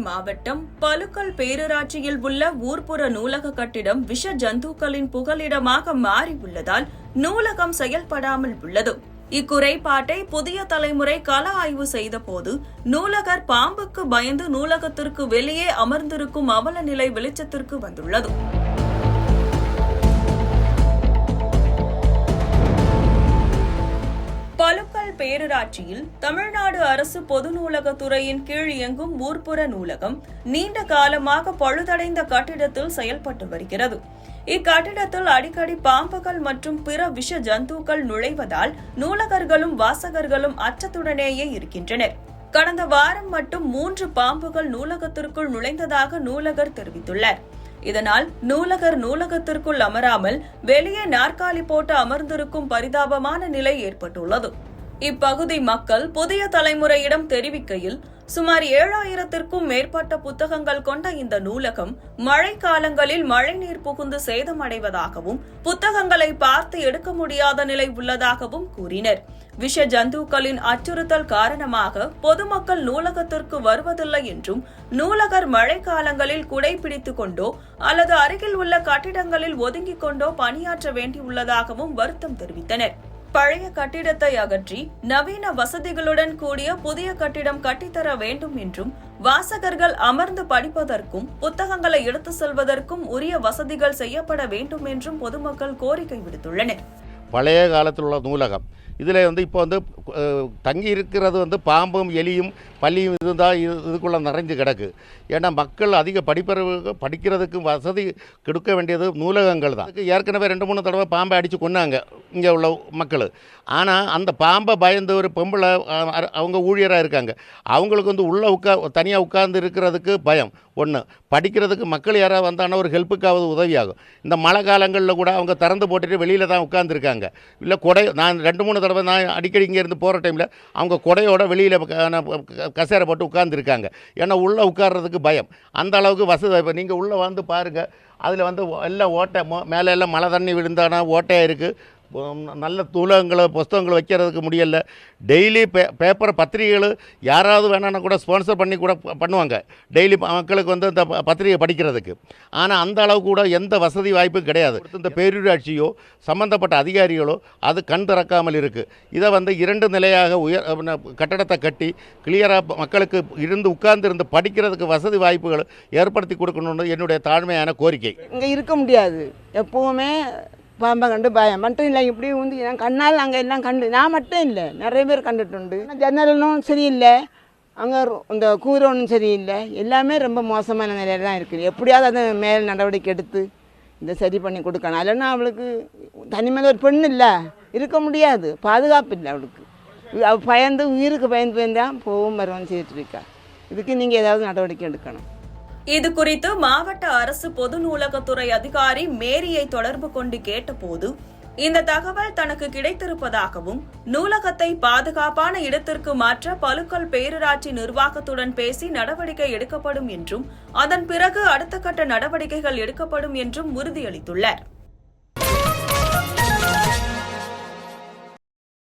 மாவட்டம் பலுக்கல் பேரூராட்சியில் உள்ள ஊர்ப்புற நூலக கட்டிடம் விஷ ஜந்துக்களின் புகலிடமாக மாறியுள்ளதால் நூலகம் செயல்படாமல் உள்ளது. இக்குறைபாட்டை புதிய தலைமுறை கள ஆய்வு செய்தபோது நூலகர் பாம்புக்கு பயந்து நூலகத்திற்கு வெளியே அமர்ந்திருக்கும் அவல நிலை வெளிச்சத்திற்கு வந்துள்ளது. பலுக்கல் பேரூராட்சியில் தமிழ்நாடு அரசு பொது நூலகத்துறையின் கீழ் இயங்கும் ஊர்ப்புற நூலகம் நீண்ட காலமாக பழுதடைந்த கட்டிடத்தில் செயல்பட்டு வருகிறது. இக்கட்டிடத்தில் அடிக்கடி பாம்புகள் மற்றும் பிற விஷ ஜந்துக்கள் நுழைவதால் நூலகர்களும் வாசகர்களும் அச்சத்துடனேயே இருக்கின்றனர். கடந்த வாரம் மட்டும் 3 பாம்புகள் நூலகத்திற்குள் நுழைந்ததாக நூலகர் தெரிவித்துள்ளார். இதனால் நூலகர் நூலகத்திற்குள் அமராமல் வெளியே நாற்காலி போட்டு அமர்ந்திருக்கும் பரிதாபமான நிலை ஏற்பட்டுள்ளது. இப்பகுதி மக்கள் புதிய தலைமுறையிடம் தெரிவிக்கையில் சுமார் 7000த்திற்கும் மேற்பட்ட புத்தகங்கள் கொண்ட இந்த நூலகம் மழைக்காலங்களில் மழைநீர் புகுந்து சேதமடைவதாகவும் புத்தகங்களை பார்த்து எடுக்க முடியாத நிலை உள்ளதாகவும் கூறினர். விஷ ஜந்துக்களின் அச்சுறுத்தல் காரணமாக பொதுமக்கள் நூலகத்திற்கு வருவதில்லை என்றும் நூலகர் மழைக்காலங்களில் குடை பிடித்துக் கொண்டோ அல்லது அருகில் உள்ள கட்டிடங்களில் ஒதுங்கிக் கொண்டோ பணியாற்ற வேண்டியுள்ளதாகவும் வருத்தம் தெரிவித்தனர். பழைய கட்டிடத்தை அகற்றி நவீன வசதிகளுடன் கூடிய புதிய கட்டிடம் கட்டித்தர வேண்டும் என்றும் வாசகர்கள் அமர்ந்து படிப்பதற்கும் புத்தகங்களை எடுத்து செல்வதற்கும் உரிய வசதிகள் செய்யப்பட வேண்டும் என்றும் பொதுமக்கள் கோரிக்கை விடுத்துள்ளனர். பழைய காலத்தில் உள்ள நூலகம் இதில் இப்போ தங்கி இருக்கிறது பாம்பும் எலியும் பள்ளியும் இதுதான் இதுக்குள்ளே நிறைஞ்சு கிடக்கு. ஏன்னா மக்கள் அதிக படிக்கிறதுக்கு வசதி கொடுக்க வேண்டியது நூலகங்கள் தான். ஏற்கனவே 2-3 தடவை பாம்பை அடித்து கொன்னாங்க இங்கே உள்ள மக்கள். ஆனால் அந்த பாம்பை பயந்து ஒரு பொம்பளை அவங்க ஊழியராக இருக்காங்க, அவங்களுக்கு உள்ளே தனியாக உட்கார்ந்து இருக்கிறதுக்கு பயம். ஒன்று, படிக்கிறதுக்கு மக்கள் யாராவது வந்தாங்கன்னா ஒரு ஹெல்ப்புக்காவது உதவியாகும். இந்த மழை காலங்களில் கூட அவங்க திறந்து போட்டுட்டு வெளியில் தான் உட்காந்துருக்காங்க. இல்லை கொடை, நான் 2-3 தடவை நான் அடிக்கடி இங்கேருந்து போகிற டைமில் அவங்க கொடையோட வெளியில் கசேரை போட்டு உட்காந்துருக்காங்க. ஏன்னா உள்ளே உட்கார்றதுக்கு பயம். அந்த அளவுக்கு வசதி. இப்போ நீங்கள் உள்ளே வந்து பாருங்கள், அதில் எல்லாம் ஓட்டை, மேலே எல்லாம் மழை தண்ணி விழுந்தானா ஓட்டையாக இருக்குது. நல்ல புஸ்தகங்களை வைக்கிறதுக்கு முடியல. டெய்லி பேப்பர் பத்திரிகைகள் யாராவது வேணான்னா கூட ஸ்பான்சர் பண்ணி கூட பண்ணுவாங்க டெய்லி மக்களுக்கு இந்த பத்திரிகை படிக்கிறதுக்கு. ஆனால் அந்த அளவு கூட எந்த வசதி வாய்ப்பும் கிடையாது. இந்த பேரூராட்சியோ சம்பந்தப்பட்ட அதிகாரிகளோ அது கண் திறக்காமல் இருக்குது. இதை 2 நிலையாக கட்டடத்தை கட்டி கிளியராக மக்களுக்கு உட்கார்ந்து படிக்கிறதுக்கு வசதி வாய்ப்புகள் ஏற்படுத்தி கொடுக்கணும்னு என்னுடைய தாழ்மையான கோரிக்கை. இங்கே இருக்க முடியாது. எப்போவுமே பாம்பை கண்டு பயம் மட்டும் இல்லை. இப்படி என் கண்ணால் அங்கே எல்லாம் கண்டு, நான் மட்டும் இல்லை நிறைய பேர் கண்டுட்டுண்டு. ஜன்னலும் சரியில்லை, அங்கே இந்த கூரை ஒன்றும் சரியில்லை, எல்லாமே ரொம்ப மோசமான நிலையில் தான் இருக்குது. எப்படியாவது அதை மேல் நடவடிக்கை எடுத்து இதை சரி பண்ணி கொடுக்கணும். இல்லைன்னா அவளுக்கு தனிமையில் ஒரு பெண் இல்லை, இருக்க முடியாது, பாதுகாப்பு இல்லை அவளுக்கு. அவள் பயந்து உயிருக்கு பயந்து தான் போகும் வருவோம் செய்துட்டு இருக்கா. இதுக்கு நீங்கள் ஏதாவது நடவடிக்கை எடுக்கணும். இது குறித்து மாவட்ட அரசு பொது நூலகத்துறை அதிகாரி மேரியை தொடர்பு கொண்டு கேட்டபோது இந்த தகவல் தனக்கு கிடைத்திருப்பதாகவும் நூலகத்தை பாதுகாப்பான இடத்திற்கு மாற்ற பலுக்கல் பேரூராட்சி நிர்வாகத்துடன் பேசி நடவடிக்கை எடுக்கப்படும் என்றும் அதன் பிறகு அடுத்த கட்ட நடவடிக்கைகள் எடுக்கப்படும் என்றும் உறுதியளித்துள்ளார்.